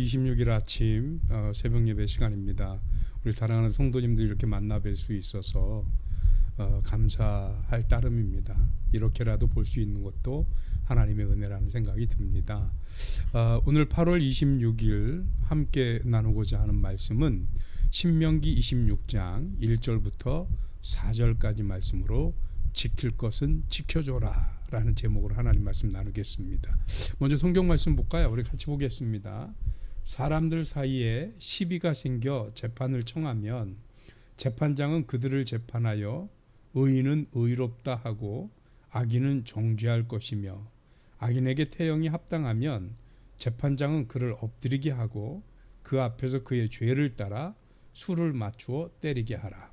8월 26일 아침 새벽 예배 시간입니다. 우리 사랑하는 성도님들 이렇게 만나 뵐 수 있어서 감사할 따름입니다. 이렇게라도 볼 수 있는 것도 하나님의 은혜라는 생각이 듭니다. 오늘 8월 26일 함께 나누고자 하는 말씀은 신명기 26장 1절부터 4절까지 말씀으로 지킬 것은 지켜줘라 라는 제목으로 하나님 말씀 나누겠습니다. 먼저 성경 말씀 볼까요? 우리 같이 보겠습니다. 사람들 사이에 시비가 생겨 재판을 청하면 재판장은 그들을 재판하여 의인은 의롭다 하고 악인은 정죄할 것이며, 악인에게 태형이 합당하면 재판장은 그를 엎드리게 하고 그 앞에서 그의 죄를 따라 수를 맞추어 때리게 하라.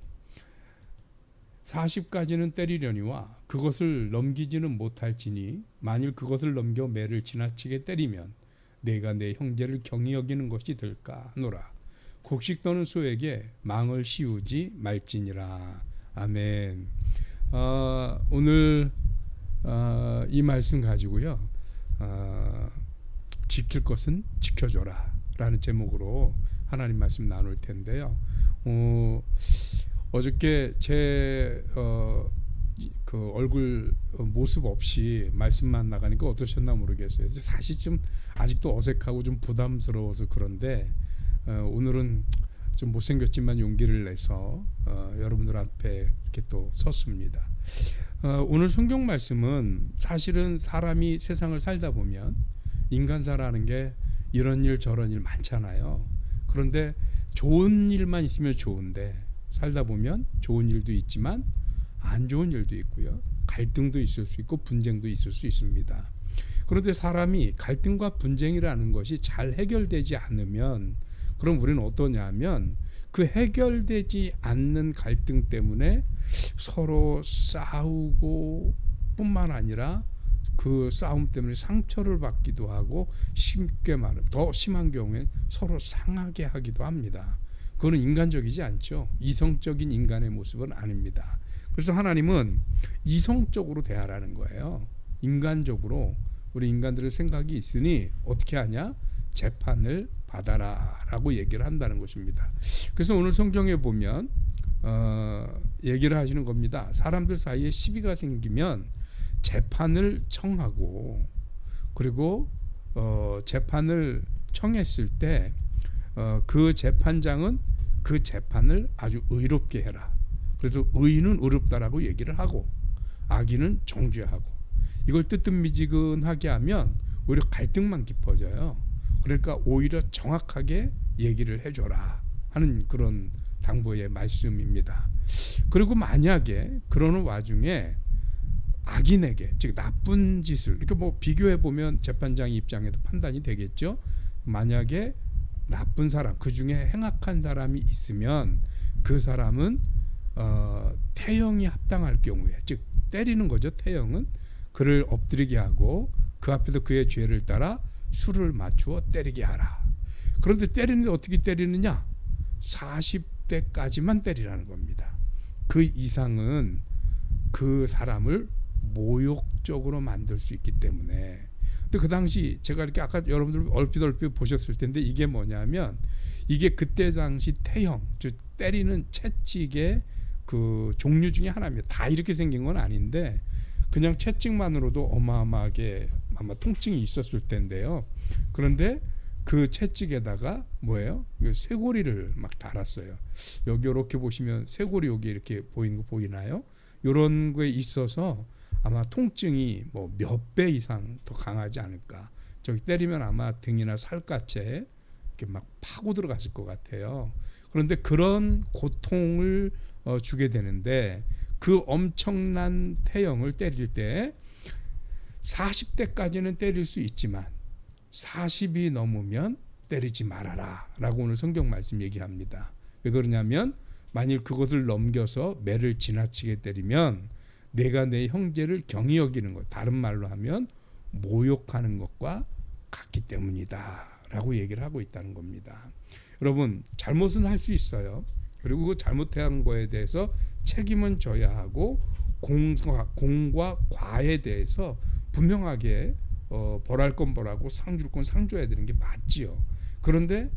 40까지는 때리려니와 그것을 넘기지는 못할지니 만일 그것을 넘겨 매를 지나치게 때리면 내가 내 형제를 경히 여기는 것이 될까 하노라. 곡식 떠는 소에게 망을 씌우지 말지니라. 아멘. 오늘 이 말씀 가지고요, 지킬 것은 지켜줘라 라는 제목으로 하나님 말씀 나눌 텐데요. 어저께 제 그 얼굴 모습 없이 말씀만 나가니까 어떠셨나 모르겠어요. 사실 좀 아직도 어색하고 좀 부담스러워서 그런데 오늘은 좀 못생겼지만 용기를 내서 여러분들 앞에 이렇게 또 섰습니다. 오늘 성경 말씀은 사실은 사람이 세상을 살다 보면 인간사라는 게 이런 일 저런 일 많잖아요. 그런데 좋은 일만 있으면 좋은데 살다 보면 좋은 일도 있지만 안 좋은 일도 있고요. 갈등도 있을 수 있고 분쟁도 있을 수 있습니다. 그런데 사람이 갈등과 분쟁이라는 것이 잘 해결되지 않으면 그럼 우리는 어떠냐면 그 해결되지 않는 갈등 때문에 서로 싸우고 뿐만 아니라 그 싸움 때문에 상처를 받기도 하고 쉽게 말하면 더 심한 경우에 서로 상하게 하기도 합니다. 그거는 인간적이지 않죠. 이성적인 인간의 모습은 아닙니다. 그래서 하나님은 이성적으로 대하라는 거예요. 인간적으로 우리 인간들의 생각이 있으니 어떻게 하냐? 재판을 받아라 라고 얘기를 한다는 것입니다. 그래서 오늘 성경에 보면 얘기를 하시는 겁니다. 사람들 사이에 시비가 생기면 재판을 청하고, 그리고 재판을 청했을 때 그 재판장은 그 재판을 아주 의롭게 해라. 그래서 의인은 의롭다라고 얘기를 하고 악인은 정죄하고, 이걸 뜨뜻미지근하게 하면 오히려 갈등만 깊어져요. 그러니까 오히려 정확하게 얘기를 해줘라 하는 그런 당부의 말씀입니다. 그리고 만약에 그러는 와중에 악인에게, 즉 나쁜 짓을, 이렇게 뭐 비교해 보면 재판장 입장에도 판단이 되겠죠. 만약에 나쁜 사람, 그 중에 행악한 사람이 있으면 그 사람은 태형이 합당할 경우에, 즉 때리는 거죠. 태형은 그를 엎드리게 하고 그 앞에서 그의 죄를 따라 수를 맞추어 때리게 하라. 그런데 때리는데 어떻게 때리느냐? 40대까지만 때리라는 겁니다. 그 이상은 그 사람을 모욕적으로 만들 수 있기 때문에. 근데 그 당시 제가 이렇게 아까 여러분들 얼핏 보셨을 텐데 이게 뭐냐면, 이게 그때 당시 태형, 즉 때리는 채찍의 그 종류 중에 하나입니다. 다 이렇게 생긴 건 아닌데 그냥 채찍만으로도 어마어마하게 아마 통증이 있었을 텐데요. 그런데 그 채찍에다가 뭐예요? 쇠고리를 막 달았어요. 여기 이렇게 보시면 쇠고리 여기 이렇게 보이는 거 보이나요? 이런 거에 있어서 아마 통증이 뭐 몇 배 이상 더 강하지 않을까. 저기 때리면 아마 등이나 살갗에 이렇게 막 파고 들어갔을 것 같아요. 그런데 그런 고통을 주게 되는데, 그 엄청난 태형을 때릴 때 40대까지는 때릴 수 있지만 40이 넘으면 때리지 말아라 라고 오늘 성경 말씀 얘기합니다. 왜 그러냐면 만일 그것을 넘겨서 매를 지나치게 때리면 내가 내 형제를 경히 여기는 것, 다른 말로 하면 모욕하는 것과 같기 때문이다 라고 얘기를 하고 있다는 겁니다. 여러분, 잘못은 할 수 있어요. 그리고 그 잘못한 거에 대해서 책임은 져야 하고 공과 과에 대해서 분명하게 벌할 건 벌하고 상 줄 건 상 줘야 되는 게 맞지요. 그런데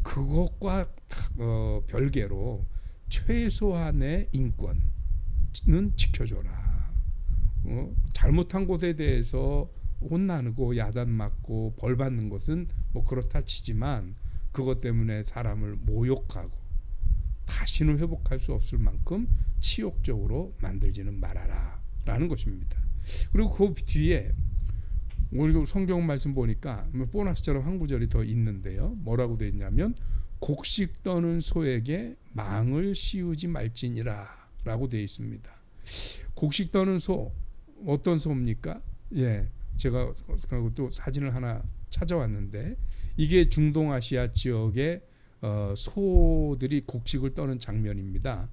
그것과 별개로 최소한의 인권은 지켜줘라. 잘못한 것에 대해서 혼나고 야단 맞고 벌 받는 것은 뭐 그렇다 치지만 그것 때문에 사람을 모욕하고 다시는 회복할 수 없을 만큼 치욕적으로 만들지는 말아라 라는 것입니다. 그리고 그 뒤에 우리 성경 말씀 보니까 보너스처럼 한 구절이 더 있는데요. 뭐라고 되어 있냐면 곡식 떠는 소에게 망을 씌우지 말지니라 라고 되어 있습니다. 곡식 떠는 소, 어떤 소입니까? 예, 제가 또 사진을 하나 찾아왔는데 이게 중동아시아 지역의 소들이 곡식을 떠는 장면입니다.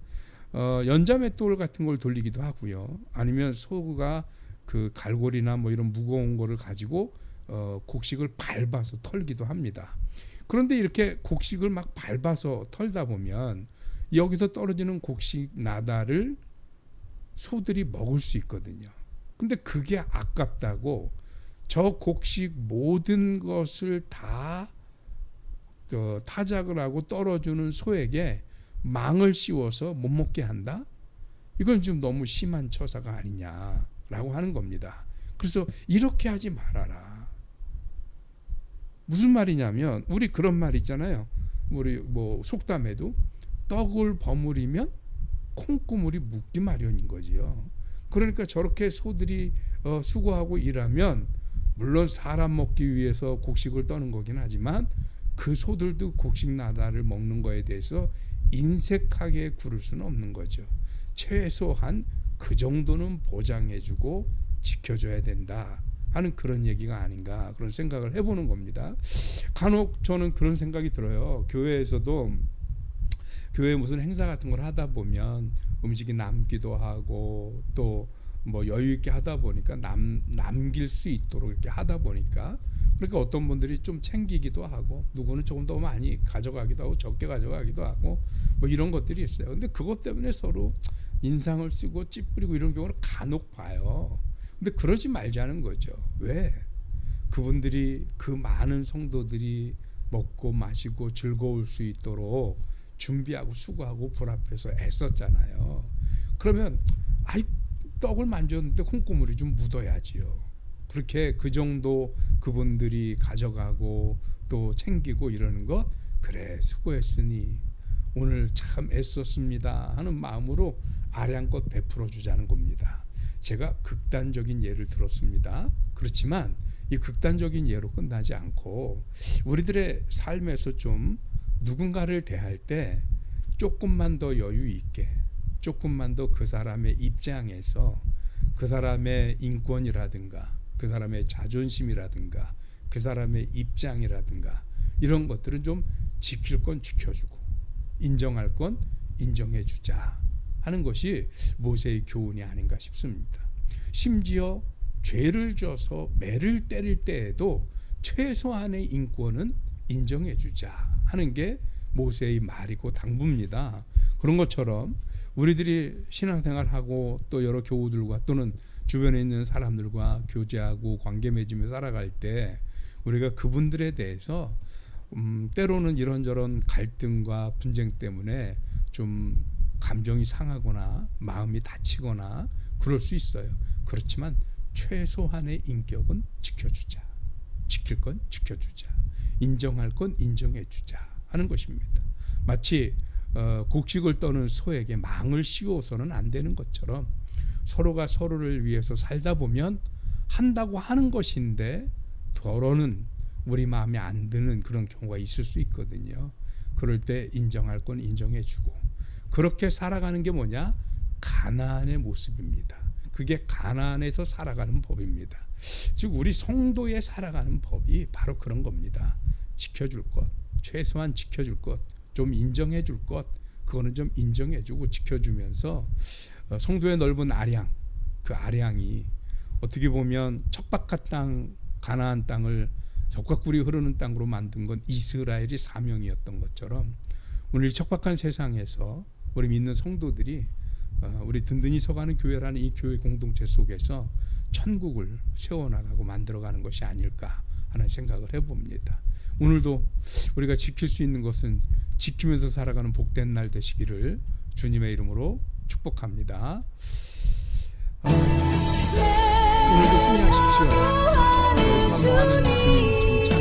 연자맷돌 같은 걸 돌리기도 하고요. 아니면 소가 그 갈고리나 뭐 이런 무거운 거를 가지고 곡식을 밟아서 털기도 합니다. 그런데 이렇게 곡식을 막 밟아서 털다 보면 여기서 떨어지는 곡식 나다를 소들이 먹을 수 있거든요. 근데 그게 아깝다고 저 곡식 모든 것을 다 타작을 하고 떨어주는 소에게 망을 씌워서 못 먹게 한다? 이건 좀 너무 심한 처사가 아니냐라고 하는 겁니다. 그래서 이렇게 하지 말아라. 무슨 말이냐면 우리 그런 말 있잖아요. 우리 뭐 속담에도 떡을 버무리면 콩고물이 묻기 마련인 거지요. 그러니까 저렇게 소들이 수고하고 일하면 물론 사람 먹기 위해서 곡식을 떠는 거긴 하지만 그 소들도 곡식 나다를 먹는 거에 대해서 인색하게 굴을 수는 없는 거죠. 최소한 그 정도는 보장해주고 지켜줘야 된다 하는 그런 얘기가 아닌가 그런 생각을 해보는 겁니다. 간혹 저는 그런 생각이 들어요. 교회에서도 교회 무슨 행사 같은 걸 하다 보면 음식이 남기도 하고 또 뭐 여유 있게 하다 보니까 남길 수 있도록 이렇게 하다 보니까 그러니까 어떤 분들이 좀 챙기기도 하고 누구는 조금 더 많이 가져가기도 하고 적게 가져가기도 하고 뭐 이런 것들이 있어요. 근데 그것 때문에 서로 인상을 쓰고 찌푸리고 이런 경우를 간혹 봐요. 근데 그러지 말자는 거죠. 왜? 그분들이 그 많은 성도들이 먹고 마시고 즐거울 수 있도록 준비하고 수고하고 불 앞에서 애썼잖아요. 그러면 떡을 만졌는데 콩고물이 좀 묻어야지요. 그렇게 그 정도 그분들이 가져가고 또 챙기고 이러는 것 그래 수고했으니 오늘 참 애썼습니다 하는 마음으로 아량껏 베풀어 주자는 겁니다. 제가 극단적인 예를 들었습니다. 그렇지만 이 극단적인 예로 끝나지 않고 우리들의 삶에서 좀 누군가를 대할 때 조금만 더 여유 있게 조금만 더 그 사람의 입장에서 그 사람의 인권이라든가 그 사람의 자존심이라든가 그 사람의 입장이라든가 이런 것들은 좀 지킬 건 지켜주고 인정할 건 인정해 주자 하는 것이 모세의 교훈이 아닌가 싶습니다. 심지어 죄를 져서 매를 때릴 때에도 최소한의 인권은 인정해 주자 하는 게 모세의 말이고 당부입니다. 그런 것처럼 우리들이 신앙생활하고 또 여러 교우들과 또는 주변에 있는 사람들과 교제하고 관계 맺으며 살아갈 때 우리가 그분들에 대해서 때로는 이런저런 갈등과 분쟁 때문에 좀 감정이 상하거나 마음이 다치거나 그럴 수 있어요. 그렇지만 최소한의 인격은 지켜주자. 지킬 건 지켜주자. 인정할 건 인정해주자 하는 것입니다. 마치 곡식을 떠는 소에게 망을 씌워서는 안 되는 것처럼 서로가 서로를 위해서 살다 보면 한다고 하는 것인데 더러는 우리 마음에 안 드는 그런 경우가 있을 수 있거든요. 그럴 때 인정할 건 인정해주고 그렇게 살아가는 게 뭐냐? 가나안의 모습입니다. 그게 가나안에서 살아가는 법입니다. 즉 우리 성도의 살아가는 법이 바로 그런 겁니다. 지켜줄 것, 최소한 지켜줄 것, 좀 인정해줄 것, 그거는 좀 인정해주고 지켜주면서 성도의 넓은 아량, 그 아량이 어떻게 보면 척박한 땅, 가나안 땅을 젖과 꿀이 흐르는 땅으로 만든 건 이스라엘이 사명이었던 것처럼 오늘 척박한 세상에서 우리 믿는 성도들이 우리 든든히 서가는 교회라는 이 교회 공동체 속에서 천국을 세워나가고 만들어가는 것이 아닐까 하는 생각을 해봅니다. 오늘도 우리가 지킬 수 있는 것은 지키면서 살아가는 복된 날 되시기를 주님의 이름으로 축복합니다. 오늘도 승리하십시오. 사모하는 주님